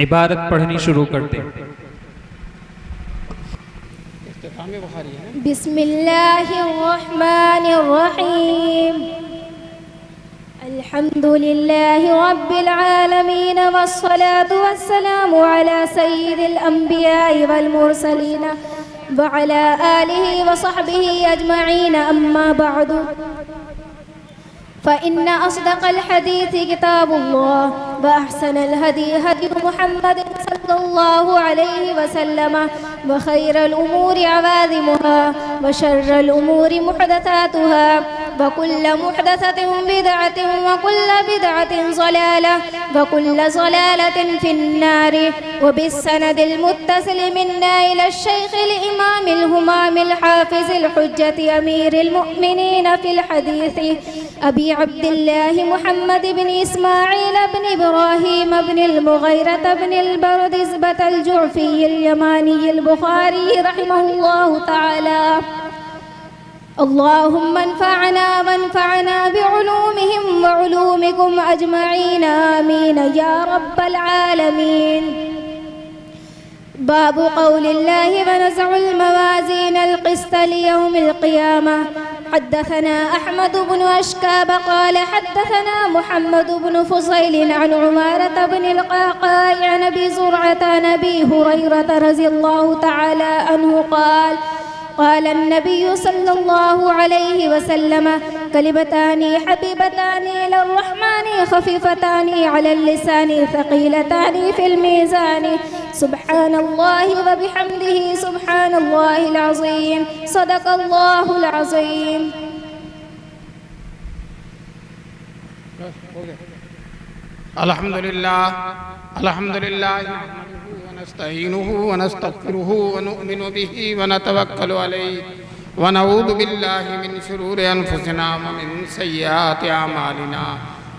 عبارت پڑھنی شروع کرتے ہیں۔ بسم اللہ الرحمن الرحیم الحمد للہ رب العالمین والصلاة والسلام على سید الانبیاء والمرسلین وعلى آلہ وصحبہ اجمعین اما بعد فإن أصدق الحديث كتاب الله وأحسن الهدي هدي محمد صلى الله عليه وسلم وخير الأمور عوازمها وشر الأمور محدثاتها وكل محدثة بدعة وكل بدعة ضلالة وكل ضلالة في النار. وبالسند المتصل منا إلى الشيخ الإمام الهمام الحافظ الحجة أمير المؤمنين في الحديث أبي عبد الله محمد بن إسماعيل بن إبراهيم بن المغيرة بن البردزبة الجعفي اليماني البخاري رحمه الله تعالى. اللهم انفعنا وانفعنا بعلومهم وعلومكم أجمعين آمين يا رب العالمين. باب قول الله ونزع الموازين القسط ليوم القيامة. حدثنا أحمد بن أشكاب قال حدثنا محمد بن فصيل عن عمارة بن القعقاع عن أبي زرعة عن أبي هريرة رضي الله تعالى عنه قال قال النبي صلى الله عليه وسلم كلمتان حبيبتان إلى الرحمن خفيفتان على اللسان ثقيلتان في الميزان سبحان الله وبحمده سبحان الله العظيم صدق الله العظيم. الحمد لله نستعينه ونستغفره ونؤمن به ونتوكل عليه ونعوذ بالله من شرور أنفسنا ومن سيئات أعمالنا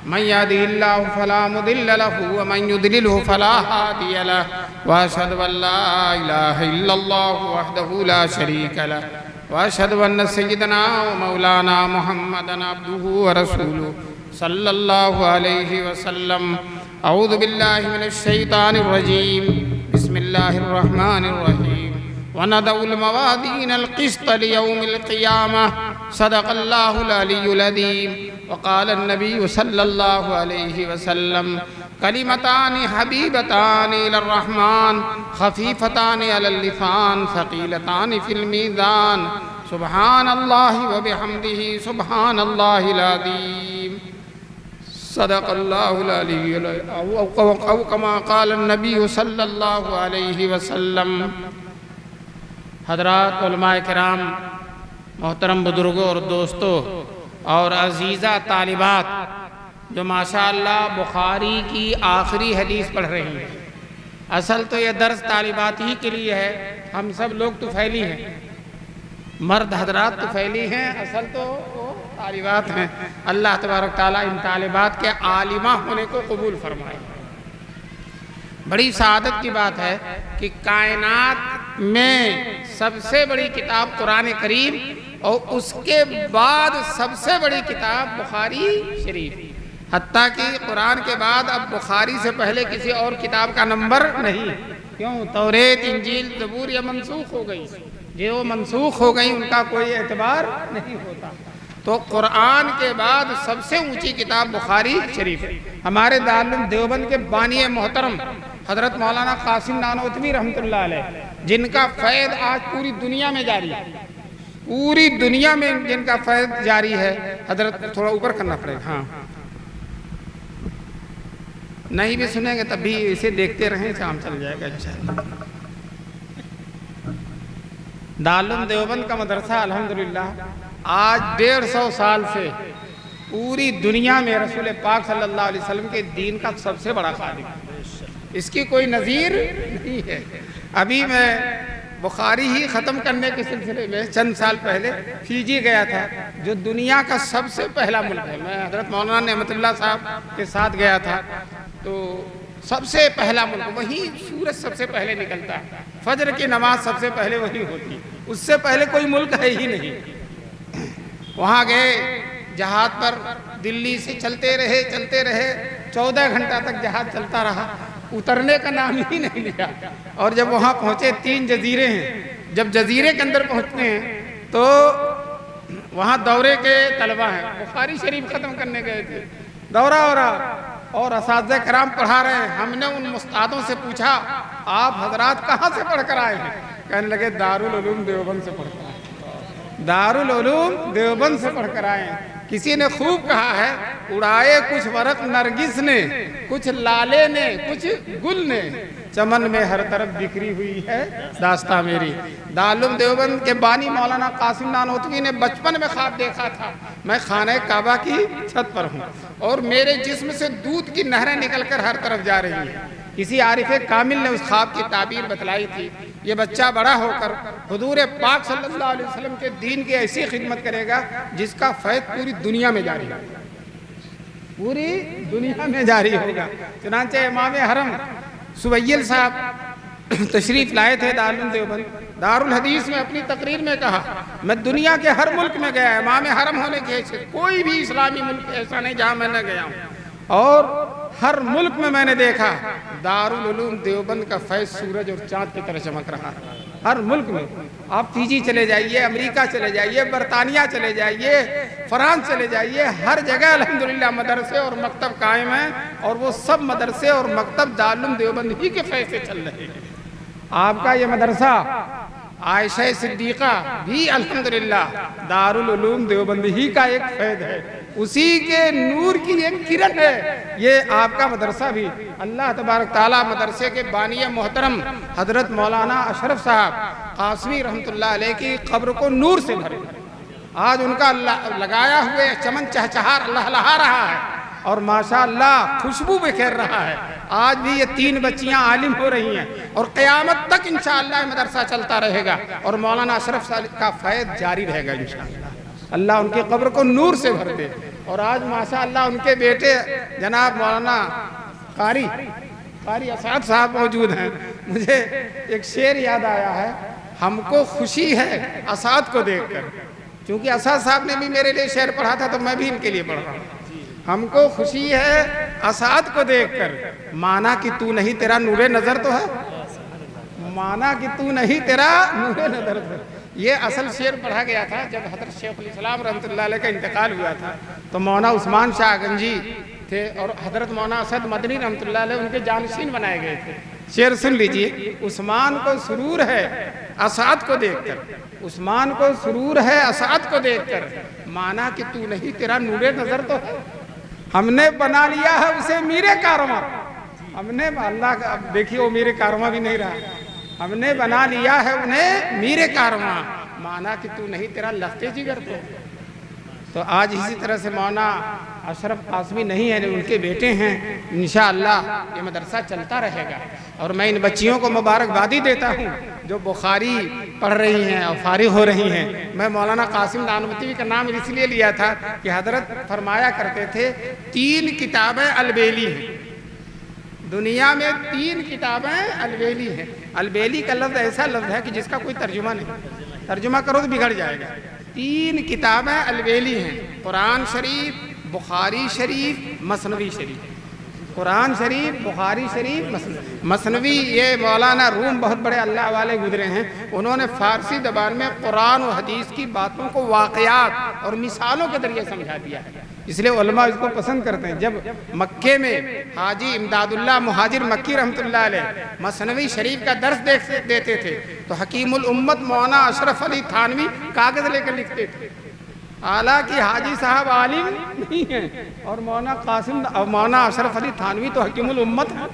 من يهده الله فلا مضل له ومن يضلله فلا هادي له وأشهد أن لا إله إلا الله وحده لا شريك له وأشهد أن سيدنا ومولانا محمدا عبده ورسوله صلى الله عليه وسلم. أعوذ بالله من الشيطان الرجيم. بسم الله الرحمن الرحيم. ونضع الموازين القسط ليوم القيامة. صدق الله العلي العظيم. وقال النبي صلى الله عليه وسلم كلمتان حبيبتان إلى الرحمن خفيفتان على اللسان ثقيلتان في الميزان سبحان الله وبحمده سبحان الله العظيم صدق الله العلي أو كما قال النبي صلى الله عليه وسلم. حضرات علماء کرام، محترم بزرگوں اور دوستوں اور عزیزہ طالبات جو ماشاءاللہ بخاری کی آخری حدیث پڑھ رہی ہیں. اصل تو یہ درس طالبات ہی کے لیے ہے، ہم سب لوگ تو طفیلی ہیں، مرد حضرات تو طفیلی ہیں، اصل تو طالبات ہیں. اللہ تبارک تعالیٰ ان طالبات کے عالمہ ہونے کو قبول فرمائے. بڑی سعادت کی بات ہے کہ کائنات میں سب سے بڑی کتاب قرآن کریم اور اس کے بعد سب سے بڑی کتاب بخاری شریف، حتیٰ کہ قرآن کے بعد اب بخاری سے پہلے کسی اور کتاب کا نمبر نہیں. کیوں؟ توریت، انجیل، زبور یہ منسوخ ہو گئی. جو منسوخ ہو گئی ان کا کوئی اعتبار نہیں ہوتا. تو قرآن کے بعد سب سے اونچی کتاب بخاری شریف ہے. ہمارے دارالعلوم دیوبند کے بانی محترم حضرت مولانا قاسم نانوتوی رحمۃ اللہ علیہ، جن کا فیض آج پوری دنیا میں جاری ہے، پوری دنیا میں جن کا فیض جاری ہے. حضرت تھوڑا اوپر کرنا پڑے گا، ہاں نہیں بھی سنیں گے تب بھی اسے دیکھتے رہیں، کام چل جائے گا انشاءاللہ. دارالعلوم دیوبند کا مدرسہ الحمدللہ آج 150 سال سے پوری دنیا میں رسول پاک صلی اللہ علیہ وسلم کے دین کا سب سے بڑا خادم ہے. اس کی کوئی نظیر نہیں ہے. ابھی میں بخاری ہی ختم کرنے کے سلسلے میں چند سال پہلے فیجی گیا تھا، جو دنیا کا سب سے پہلا ملک ہے. میں حضرت مولانا نعمت اللہ صاحب کے ساتھ گیا تھا. تو سب سے پہلا ملک، وہیں سورج سب سے پہلے نکلتا ہے، فجر کی نماز سب سے پہلے وہی ہوتی ہے. اس سے پہلے کوئی ملک ہے ہی نہیں. وہاں گئے، جہاد پر دلی سے چلتے رہے 14 گھنٹہ تک جہاد چلتا رہا. اترنے کا نام ہی نہیں لیا. اور جب وہاں پہنچے 3 جزیرے ہیں. جب جزیرے کے اندر پہنچتے ہیں تو وہاں دورے کے طلبہ ہیں. بخاری شریف ختم کرنے گئے تھے, دورہ ہو رہا اور اساتذہ کرام پڑھا رہے ہیں. ہم نے ان استادوں سے پوچھا آپ حضرات کہاں سے پڑھ کر آئے ہیں؟ کہنے لگے دارالعلوم دیوبند سے پڑھ کر آئے. دارالعلوم دیوبند سے پڑھ کر آئے ہیں. کسی نے خوب کہا ہے اڑائے کچھ ورق نرگس نے, کچھ لالے نے, کچھ گل نے, چمن میں ہر طرف بکھری ہوئی ہے داستاں میری. دارالعلوم دیوبند کے بانی مولانا قاسم نانوتوی نے بچپن میں خواب دیکھا تھا میں خانہ کعبہ کی چھت پر ہوں اور میرے جسم سے دودھ کی نہریں نکل کر ہر طرف جا رہی ہیں. کسی عارف کامل نے اس خواب کی تعبیر بتلائی تھی, یہ بچہ بڑا ہو کر حضور پاک صلی اللہ علیہ وسلم کے دین کی ایسی خدمت کرے گا جس کا فیض پوری دنیا میں جاری ہوگا, پوری دنیا میں جاری ہوگا. چنانچہ امام حرم سویل صاحب تشریف لائے تھے دارالعلوم دیوبند. دارالحدیث میں اپنی تقریر میں کہا میں دنیا کے ہر ملک میں گیا, امام حرم ہونے کے کوئی بھی اسلامی ملک ایسا نہیں جہاں میں نہ گیا ہوں, اور ہر ملک میں میں نے دیکھا دارالعلوم دیوبند کا فیض سورج اور چاند کی طرح چمک رہا ہے. ہر ملک میں آپ فیجی چلے جائیے, امریکہ چلے جائیے, برطانیہ چلے جائیے, فرانس چلے جائیے, ہر جگہ الحمدللہ مدرسے اور مکتب قائم ہیں, اور وہ سب مدرسے اور مکتب دارالعلوم دیوبند ہی کے فیض سے چل رہے ہیں. آپ کا یہ مدرسہ عائشہ صدیقہ بھی الحمدللہ دارالعلوم دیوبند ہی کا ایک فیض ہے, اسی کے نور کی ایک کرن ہے یہ آپ کا مدرسہ بھی. اللہ تبارک تعالیٰ مدرسے کے بانی محترم حضرت مولانا اشرف صاحب قاسمی رحمۃ اللہ علیہ کی قبر کو نور سے بھرے. آج ان کا لگایا ہوئے چمن چہچہار لہلہا رہا ہے اور ماشاءاللہ خوشبو بکھیر رہا ہے. آج بھی یہ 3 بچیاں عالم ہو رہی ہیں اور قیامت تک انشاءاللہ مدرسہ چلتا رہے گا اور مولانا اشرف صاحب کا فیض جاری رہے گا انشاءاللہ. اللہ ان کی قبر کو نور سے بھر دے. اور آج ماشاءاللہ ان کے بیٹے جناب مولانا قاری اسعد صاحب موجود ہیں. مجھے ایک شعر یاد آیا ہے, ہم کو خوشی ہے اسعد کو دیکھ کر, کیونکہ اسعد صاحب نے بھی میرے لیے شعر پڑھا تھا تو میں بھی ان کے لیے پڑھ رہا ہوں. ہم کو خوشی ہے اسعد کو دیکھ کر, مانا کہ تو نہیں تیرا نور نظر تو ہے, مانا کہ تو نہیں تیرا نور نظر تو ہے. یہ اصل شعر پڑھا گیا تھا جب حضرت شیخ الاسلام رحمۃ اللہ علیہ کا انتقال ہوا تھا تو مولانا عثمان شاہ گنجی تھے اور حضرت مولانا اسد مدنی رحمۃ اللہ علیہ ان کے جانشین بنائے گئے تھے. شعر سن لیجئے. عثمان کو سرور ہے اسعد کو دیکھ کر, عثمان کو سرور ہے اسعد کو دیکھ کر, مانا کہ تو نہیں تیرا نور نظر تو ہے. ہم نے بنا لیا ہے اسے میر کارواں, ہم نے اللہ کا اب دیکھیے وہ میر کارواں بھی نہیں رہا, ہم نے بنا لیا ہے انہیں میر کارواں, مانا کہ تو نہیں تیرا لخت جگر تو. تو آج اسی طرح سے مولانا اشرف قاسمی نہیں ہے, ان کے بیٹے ہیں. انشاءاللہ یہ مدرسہ چلتا رہے گا اور میں ان بچیوں کو مبارکبادی دیتا ہوں جو بخاری پڑھ رہی ہیں اور فارغ ہو رہی ہیں. میں مولانا قاسم نانوتوی کا نام اس لیے لیا تھا کہ حضرت فرمایا کرتے تھے 3 کتابیں البیلی ہیں دنیا میں, 3 کتابیں البیلی ہیں. البیلی کا لفظ ایسا لفظ ہے کہ جس کا کوئی ترجمہ نہیں, ترجمہ کرو تو بگڑ جائے گا. 3 کتابیں البیلی ہیں, قرآن شریف, بخاری شریف, مثنوی شریف. قرآن شریف, بخاری شریف, مثنوی. یہ مولانا روم بہت بڑے اللہ والے گزرے ہیں, انہوں نے فارسی زبان میں قرآن و حدیث کی باتوں کو واقعات اور مثالوں کے ذریعے سمجھا دیا ہے, اس لیے علماء اس کو پسند کرتے ہیں. جب مکے میں حاجی امداد اللہ مہاجر مکی رحمۃ اللہ علیہ مثنوی شریف کا درس دیتے تھے تو حکیم الامت مولانا اشرف علی تھانوی کاغذ لے کر لکھتے تھے. حالانکہ حاجی صاحب عالم نہیں ہیں اور مولانا اشرف علی تھانوی تو حکیم الامت ہیں,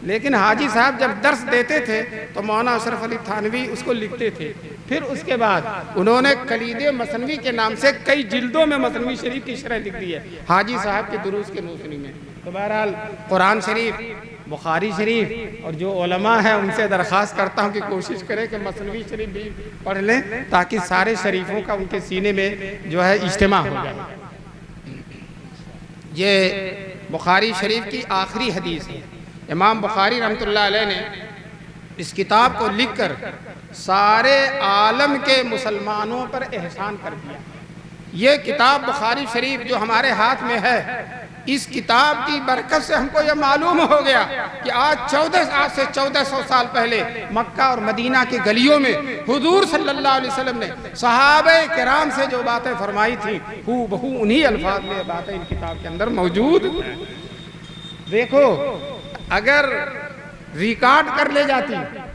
لیکن حاجی صاحب جب درس دیتے تھے تو مولانا اشرف علی تھانوی اس کو لکھتے تھے. پھر اس کے بعد انہوں نے کلید مثنوی کے نام سے کئی جلدوں میں مثنوی شریف کی شرح لکھ دی ہے حاجی صاحب کے دروس کے موسمی میں. تو بہرحال قرآن شریف, بخاری شریف, اور جو علماء ہیں ان سے درخواست کرتا ہوں کہ کوشش کریں کہ مثنوی شریف بھی پڑھ لیں تاکہ سارے شریفوں کا ان کے سینے میں جو ہے اجتماع ہو جائے. یہ بخاری شریف کی آخری حدیث ہے. امام بخاری رحمۃ اللہ علیہ نے اس کتاب کو لکھ کر سارے عالم کے مسلمانوں پر احسان کر دیا. یہ کتاب بخاری شریف جو ہمارے ہاتھ میں ہے اس کتاب کی برکت سے ہم کو یہ معلوم ہو گیا کہ آج سے 1400 سال پہلے مکہ اور مدینہ کی گلیوں میں حضور صلی اللہ علیہ وسلم نے صحابہ کرام سے جو باتیں فرمائی تھیں ہو بہو انہی الفاظ میں باتیں ان کتاب کے اندر موجود ہیں۔ دیکھو اگر ریکارڈ کر لے جاتی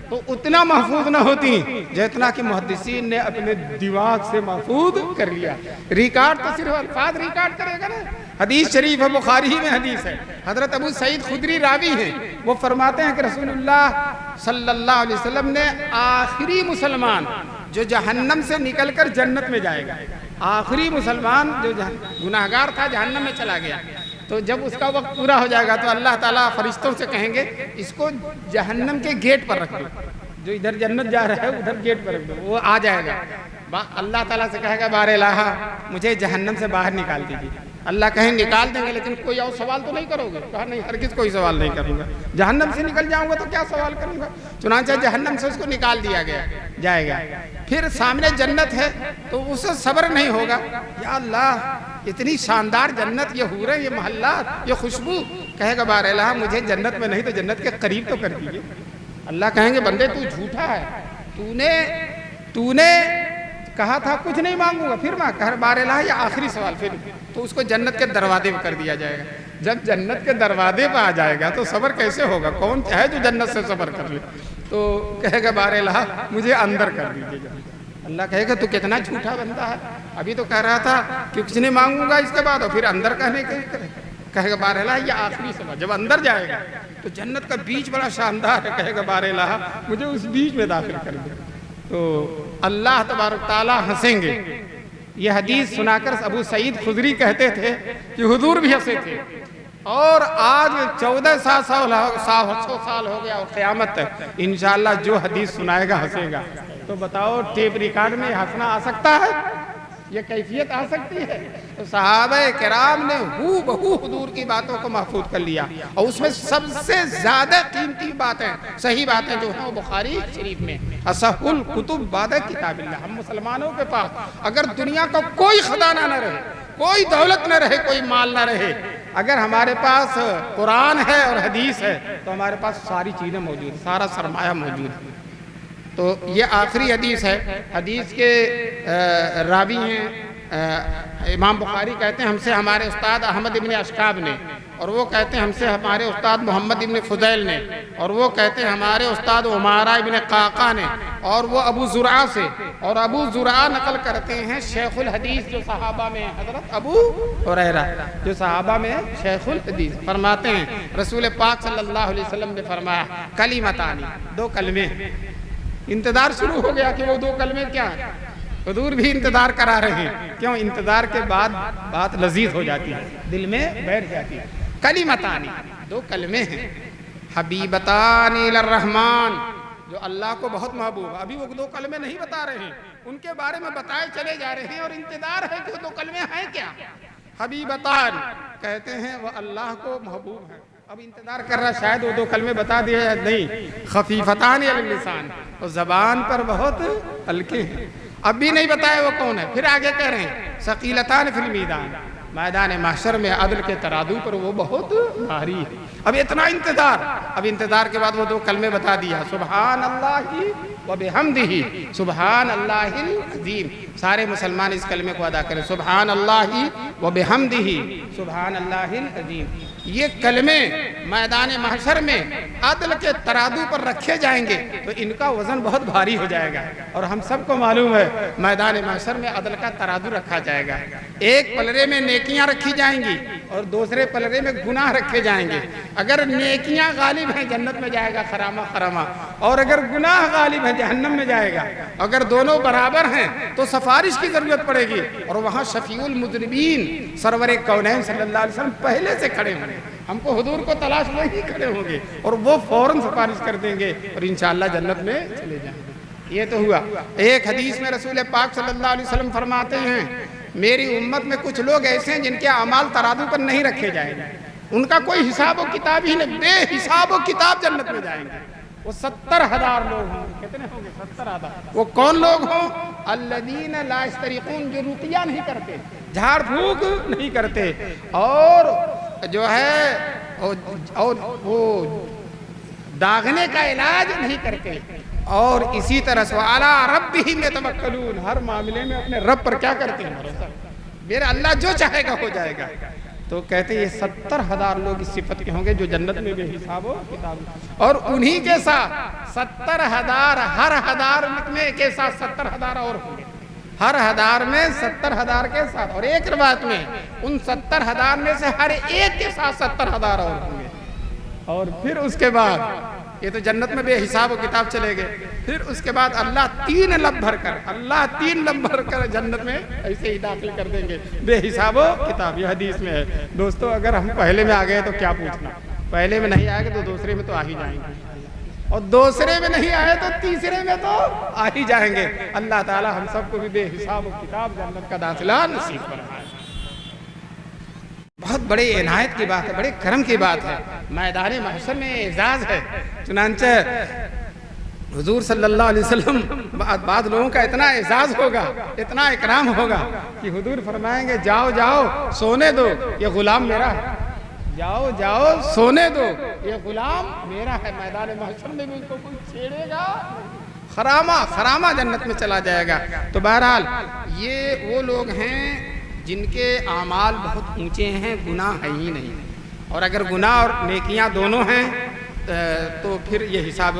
تو اتنا محفوظ نہ ہوتی جتنا کہ محدثین نے اپنے دماغ سے محفوظ کر لیا۔ ریکارڈ تو صرف الفاظ ریکارڈ کرے گا نا۔ حدیث شریف ہے، بخاری ہی میں حدیث ہے، حضرت ابو سعید خدری راوی ہیں، وہ فرماتے ہیں کہ رسول اللہ صلی اللہ علیہ وسلم نے آخری مسلمان جو جہنم سے نکل کر جنت میں جائے گا، آخری مسلمان جو گناہگار تھا جہنم میں چلا گیا، تو جب اس کا وقت پورا ہو جائے گا تو اللہ تعالیٰ فرشتوں سے کہیں گے اس کو جہنم کے گیٹ پر رکھ دو، جو ادھر جنت جا رہا ہے ادھر گیٹ پر رکھ دو، وہ آ جائے گا۔ اللہ تعالیٰ سے کہے گا بار الہ مجھے جہنم سے باہر نکال دیجیے۔ اللہ کہیں نکال دیں گے لیکن کوئی اور سوال تو نہیں کرو گے؟ کہا نہیں، ہرگز کوئی سوال نہیں کروں گا، جہنم سے نکل جاؤں گا تو کیا سوال کروں گا؟ چنانچہ جہنم سے اس کو نکال دیا جائے گا۔ پھر سامنے جنت ہے تو اسے صبر نہیں ہوگا، یا اللہ اتنی شاندار جنت، یہ حوریں، یہ محلات، یہ خوشبو، کہے گا بار الہ مجھے جنت میں نہیں تو جنت کے قریب تو کر دیجیے۔ اللہ کہیں گے بندے تو جھوٹا ہے، تو نے کہا تھا کچھ نہیں مانگوں گا، پھر کہا بار الہ یہ آخری سوال، پھر تو اس کو جنت کے دروازے پہ کر دیا جائے گا۔ جب جنت کے دروازے پہ آ جائے گا تو صبر کیسے ہوگا؟ کون ہے جو جنت سے صبر کر لے؟ تو کہے گا بار الہ مجھے اندر کر دیجیے۔ اللہ کہے گا تو کتنا جھوٹا بندہ ہے، ابھی تو کہہ رہا تھا کہ کچھ نہیں مانگوں گا اس کے بعد، اور پھر اندر کہنے کے کہے گا بار الہ یہ آخری سوال۔ جب اندر جائے گا تو جنت کا بیچ بڑا شاندار ہے، کہے گا بار الہ مجھے اس بیچ میں داخل کر دے۔ تو اللہ تبارک تعالیٰ ہنسیں گے۔ یہ حدیث سنا کر ابو سعید خدری کہتے تھے کہ حضور بھی ہنسے تھے، اور آج 1400 سال ہو گیا اور قیامت تک انشاءاللہ جو حدیث سنائے گا ہنسے گا۔ تو بتاؤ ٹیپ ریکارڈ میں ہنسنا آ سکتا ہے؟ یہ کیفیت آ سکتی ہے؟ تو صحابہ کرام نے ہو بہو حضور کی باتوں کو محفوظ کر لیا، اور اس میں سب سے زیادہ قیمتی باتیں، صحیح باتیں جو ہیں وہ بخاری شریف میں، اصح الکتب بعد کتاب اللہ۔ ہم مسلمانوں کے پاس اگر دنیا کا کوئی خزانہ نہ رہے، کوئی دولت نہ رہے، کوئی مال نہ رہے، اگر ہمارے پاس قرآن ہے اور حدیث ہے تو ہمارے پاس ساری چیزیں موجود ہیں، سارا سرمایہ موجود ہے۔ تو یہ آخری حدیث ہے۔ حدیث کے راوی ہیں امام بخاری، کہتے ہیں ہم سے ہمارے استاد احمد ابن اشکاب نے، اور وہ کہتے ہیں ہم سے ہمارے استاد محمد ابن فضیل نے، اور وہ کہتے ہیں ہمارے استاد عمارہ ابن قعقاع نے، اور وہ ابو زرعہ سے، اور ابو زرعہ نقل کرتے ہیں شیخ الحدیث جو صحابہ میں حضرت ابو ہریرہ جو صحابہ میں شیخ الحدیث، فرماتے ہیں رسول پاک صلی اللہ علیہ وسلم نے فرمایا کلمتانی، دو کلمے۔ انتظار شروع ہو گیا کہ وہ دو کلمے کیا ہیں؟ حضور بھی انتظار کرا رہے ہیں، کیوں؟ انتظار کے بعد بات لذیذ ہو جاتی ہے، دل میں بیٹھ جاتی ہے۔ کلمتانی، دو کلمے ہیں، حبیبتان الرحمن، جو اللہ کو بہت محبوب ہے۔ ابھی وہ دو کلمے نہیں بتا رہے ہیں، ان کے بارے میں بتائے چلے جا رہے ہیں، اور انتظار ہے کہ وہ دو کلمے ہیں کیا؟ حبیبتان کہتے ہیں وہ اللہ کو محبوب ہیں۔ اب انتظار کر رہا شاید وہ دو کلمے بتا دیے، نہیں، خفیفتان علی اللسان، وہ زبان پر بہت ہلکے ہیں، اب بھی نہیں بتایا وہ کون ہے۔ پھر آگے کہہ رہے ہیں ثقیلتان فی المیدان، میدان محشر میں عدل کے ترازو پر وہ بہت بھاری ہے۔ اب اتنا انتظار، اب انتظار کے بعد وہ دو کلمے بتا دیا، سبحان اللہ و بحمدہ، سبحان اللہ العظیم۔ سارے مسلمان اس کلمے کو ادا کریں، سبحان اللہ و بحمدہ، سبحان اللہ العظیم۔ یہ کلمے میدان محشر میں عدل کے ترازو پر رکھے جائیں گے تو ان کا وزن بہت بھاری ہو جائے گا، اور ہم سب کو معلوم ہے میدان محشر میں عدل کا ترازو رکھا جائے گا۔ ایک پلڑے میں نیکیاں رکھی جائیں گی اور دوسرے پلڑے میں گناہ رکھے جائیں گے۔ اگر نیکیاں غالب ہیں جنت میں جائے گا خرامہ خرامہ، اور اگر گناہ غالب ہے جہنم میں جائے گا۔ اگر دونوں برابر ہیں تو سفارش کی ضرورت پڑے گی، اور وہاں شفیع المذنبین سرور کونین صلی اللہ علیہ وسلم پہلے سے کھڑے ہوں گے۔ ہم کو حضور کو تلاش وہی کھڑے ہوں گے، اور وہ فوراً سفارش کر دیں گے، اور انشاءاللہ جنت میں چلے جائیں گے۔ یہ تو ہوا۔ ایک حدیث میں رسول پاک صلی اللہ علیہ وسلم فرماتے ہیں میری امت میں کچھ لوگ ایسے ہیں جن کے اعمال ترازو پر نہیں رکھے جائیں گے، ان کا کوئی حساب و کتاب ہی نہیں، بے حساب و کتاب جنت میں جائیں گے۔ وہ 70,000 لوگ ہوں گے۔ کتنے ہوں گے؟ 70,000۔ وہ کون لوگ ہوں؟ الذین لا یسترقون، جو رقیہ نہیں کرتے، جھاڑ پھونک نہیں کرتے، اور جو ہے اور وہ داغنے کا علاج نہیں کرتے، اور اسی طرح سے علی ربہم یتوکلون، ہر معاملے میں اپنے رب پر کیا کرتے ہیں؟ بھروسہ، میرا اللہ جو چاہے گا ہو جائے گا۔ تو کہتے ہیں یہ 70,000 لوگ اس صفت کے ہوں گے جو جنت میں بے حساب و کتاب، اور انہی کے ساتھ 70,000 ہر 1000 میں کے ساتھ 70,000 اور ہوں گے، ہر 1000 میں 70,000 کے ساتھ، اور ایک روایت میں ان 70,000 میں سے ہر ایک کے ساتھ 70,000 اور ہوں گے۔ اور پھر اس کے بعد یہ تو جنت میں بے حساب و کتاب چلے گئے، پھر اس کے بعد اللہ 3 لب بھر کر جنت میں ایسے ہی داخل کر دیں گے بے حساب و کتاب۔ یہ حدیث میں ہے۔ دوستو اگر ہم پہلے میں آ گئے تو کیا پوچھنا، پہلے میں نہیں آئے گے تو دوسرے میں تو آ ہی جائیں گے، اور دوسرے میں نہیں آئے تو تیسرے میں تو آ ہی جائیں گے۔ اللہ تعالی ہم سب کو بھی بے حساب و کتاب جنت کا داخلہ نصیب فرمائے۔ بہت بڑے عنایت کی بات ہے، بڑے کرم کی بات ہے، میدان محشر میں اعزاز ہے۔ چنانچہ حضور صلی اللہ علیہ وسلم بعض لوگوں کا اتنا اعزاز ہوگا، اتنا اکرام ہوگا کہ حضور فرمائیں گے جاؤ جاؤ سونے دو، یہ غلام میرا ہے، جاؤ جاؤ سونے دو، یہ غلام میرا ہے۔ میدان محشر میں بھی اس کو کوئی چھیڑے گا، خرامہ جنت میں چلا جائے گا۔ تو بہرحال یہ وہ لوگ ہیں جن کے اعمال بہت اونچے ہیں، گناہ ہے ہی نہیں، اور اگر گناہ اور نیکیاں دونوں ہیں تو پھر یہ حساب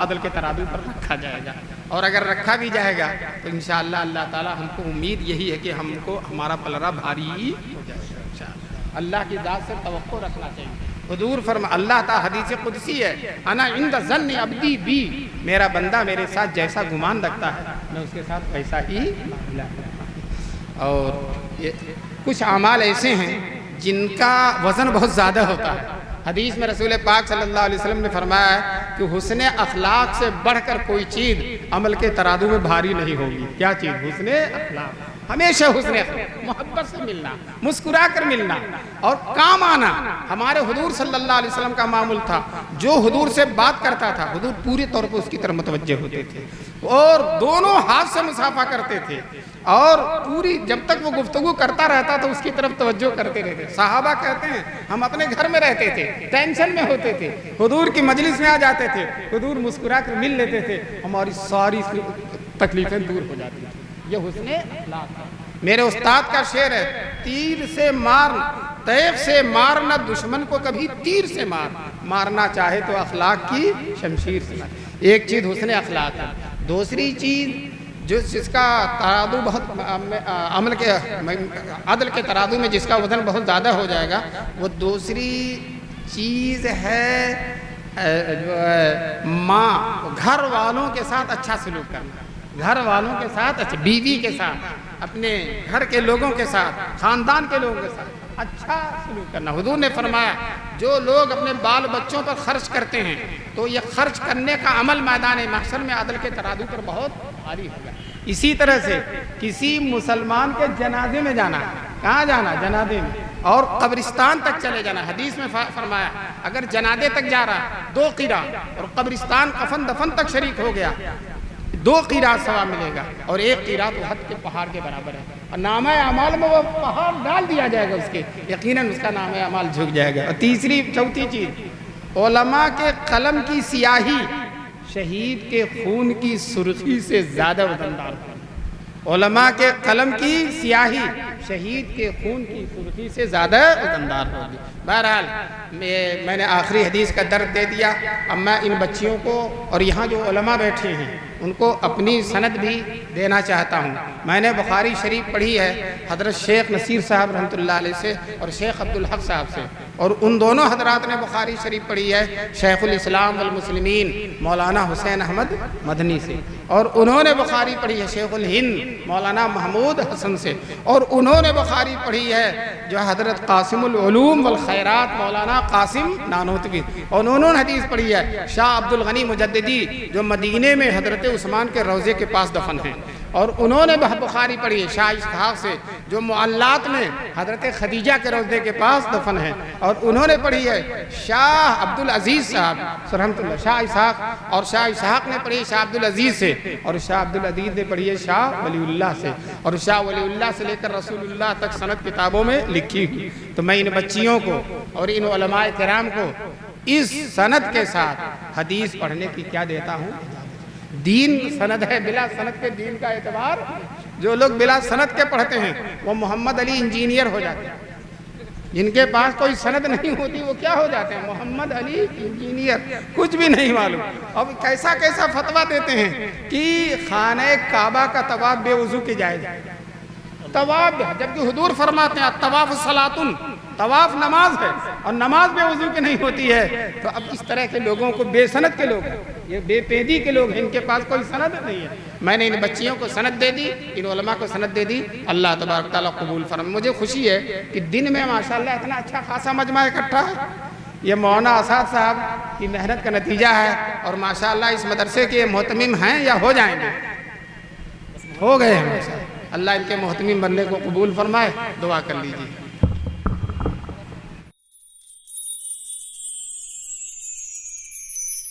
عدل کے ترازو پر رکھا جائے گا، اور اگر رکھا بھی جائے گا تو انشاءاللہ اللہ تعالی ہم کو امید یہی ہے کہ ہم کو ہمارا پلڑا بھاری ہی ہو جائے گا انشاءاللہ۔ اللہ کی ذات سے توقع رکھنا چاہیے۔ حضور اللہ تعالی حدیث قدسی ہے، انا عند ظن عبدی بی، میرا بندہ میرے ساتھ جیسا گمان رکھتا ہے میں اس کے ساتھ ویسا ہی معاملہ کرتا ہوں۔ اور کچھ اعمال ایسے ہیں جن کا وزن بہت زیادہ ہوتا ہے۔ حدیث میں رسول پاک صلی اللہ علیہ وسلم نے فرمایا ہے کہ حسن اخلاق سے بڑھ کر کوئی چیز عمل کے ترازو میں بھاری نہیں ہوگی۔ کیا چیز؟ حسن اخلاق۔ ہمیشہ حسن اخلاق، محبت سے ملنا، مسکرا کر ملنا اور کام آنا۔ ہمارے حضور صلی اللہ علیہ وسلم کا معمول تھا، جو حضور سے بات کرتا تھا حضور پوری طور پر اس کی طرف متوجہ ہوتے تھے، اور دونوں ہاتھ سے مصافحہ کرتے تھے، اور پوری جب تک وہ گفتگو کرتا رہتا تو اس کی طرف توجہ کرتے رہتے۔ صحابہ کہتے ہیں ہم اپنے گھر میں رہتے تھے، ٹینشن میں ہوتے تھے، حضور کی مجلس میں آ جاتے تھے، حضور مسکرا کر مل لیتے تھے، ہماری ساری تکلیفیں دور ہو جاتی تھیں۔ یہ حسن اخلاق ہے۔ میرے استاد کا شعر ہے، تیر سے مارنا، طیف سے مارنا، دشمن کو کبھی تیر سے مارنا چاہے تو اخلاق کی شمشیر سے مار۔ ایک چیز حسن اخلاق ہے۔ دوسری چیز جس کا ترازو بہت عمل کے عدل کے ترازو میں جس کا وزن بہت زیادہ ہو جائے گا، وہ دوسری چیز ہے جو ہے ماں، گھر والوں کے ساتھ اچھا سلوک کرنا، گھر والوں کے ساتھ اچھا، بیوی کے ساتھ، اپنے گھر کے لوگوں کے ساتھ، خاندان کے لوگوں کے ساتھ اچھا سلوک کرنا۔ حضور نے فرمایا جو لوگ اپنے بال بچوں پر خرچ کرتے ہیں تو یہ خرچ کرنے کا عمل میدان محشر میں عدل کے ترازو پر بہت بھاری ہوگا۔ اسی طرح سے کسی مسلمان کے جنازے میں جانا، کہاں جانا؟ جنازے میں، اور قبرستان تک چلے جانا۔ حدیث میں فرمایا اگر جنازے تک جا رہا 2 قیراط، اور قبرستان کفن دفن تک شریک ہو گیا 2 قیراط ثواب ملے گا، اور 1 قیراط احد کے پہاڑ کے برابر ہے، اور نامہ اعمال میں وہ پہاڑ ڈال دیا جائے گا اس کے، یقیناً اس کا نامہ اعمال جھک جائے گا۔ اور چوتھی چیز، علماء کے قلم کی سیاہی شہید کے خون کی سرخی سے زیادہ وزندار ہے۔ علماء کے قلم کی سیاہی شہید کے خون کی سرخی سے زیادہ وزندار ہوگی۔ بہرحال میں نے آخری حدیث کا درد دے دیا۔ اب میں ان بچیوں کو اور یہاں جو علماء بیٹھے ہیں ان کو اپنی سند بھی دینا چاہتا ہوں۔ میں نے بخاری شریف پڑھی ہے حضرت شیخ نصیر صاحب رحمۃ اللہ علیہ سے اور شیخ عبدالحق صاحب سے، اور ان دونوں حضرات نے بخاری شریف پڑھی ہے شیخ الاسلام والمسلمین مولانا حسین احمد مدنی سے، اور انہوں نے بخاری پڑھی ہے شیخ الہند مولانا محمود حسن سے، اور انہوں نے بخاری پڑھی ہے جو حضرت قاسم العلوم والخیرات مولانا قاسم نانوتوی، اور انہوں نے حدیث پڑھی ہے شاہ عبد الغنی مجددی جو مدینے میں حضرت عثمان کے روضے کے پاس دفن ہیں، اور انہوں نے بخاری پڑھی ہے شاہ اسحاق سے جو معلات میں حضرت خدیجہ کے روضے کے پاس دفن ہے، اور انہوں نے پڑھی ہے شاہ عبدالعزیز صاحب رحمۃ اللہ شاہ اسحاق، اور شاہ اسحاق نے پڑھی شاہ عبدالعزیز سے، اور شاہ عبدالعزیز نے پڑھی ہے شاہ ولی اللہ سے، اور شاہ ولی اللہ سے لے کر رسول اللہ تک سند کتابوں میں لکھی ہوئی۔ تو میں ان بچیوں کو اور ان علماء کرام کو اس سند کے ساتھ حدیث پڑھنے کی کیا دیتا ہوں؟ دین سند ہے، بلا سند کے دین کا اعتبار۔ جو لوگ بلا سند کے پڑھتے ہیں وہ محمد علی انجینئر ہو جاتے ہیں، جن کے پاس کوئی سند نہیں ہوتی وہ کیا ہو جاتے ہیں؟ محمد علی انجینئر، کچھ بھی نہیں معلوم۔ اب کیسا کیسا فتویٰ دیتے ہیں کہ خانہ کعبہ کا طواف بے وضو کی جائز ہے، طواف، جبکہ حضور فرماتے ہیں طواف صلاۃ، طواف نماز ہے اور نماز بے وضو کی نہیں ہوتی ہے۔ تو اب اس طرح کے لوگوں کو بے سند کے لوگ ہیں، یہ بے پیدی کے لوگ ہیں، ان کے پاس کوئی سند نہیں ہے۔ میں نے ان بچیوں کو سند دے دی، ان علماء کو سند دے دی، اللہ تبارک تعالیٰ قبول فرمائے۔ مجھے خوشی ہے کہ دن میں ماشاءاللہ اتنا اچھا خاصا مجمع اکٹھا ہے۔ یہ مولانا اسد صاحب کی محنت کا نتیجہ ہے، اور ماشاءاللہ اس مدرسے کے محتمم ہیں یا ہو جائیں گے، ہو گئے ہیں۔ اللہ ان کے محتمم بننے کو قبول فرمائے، دعا کر لیجیے۔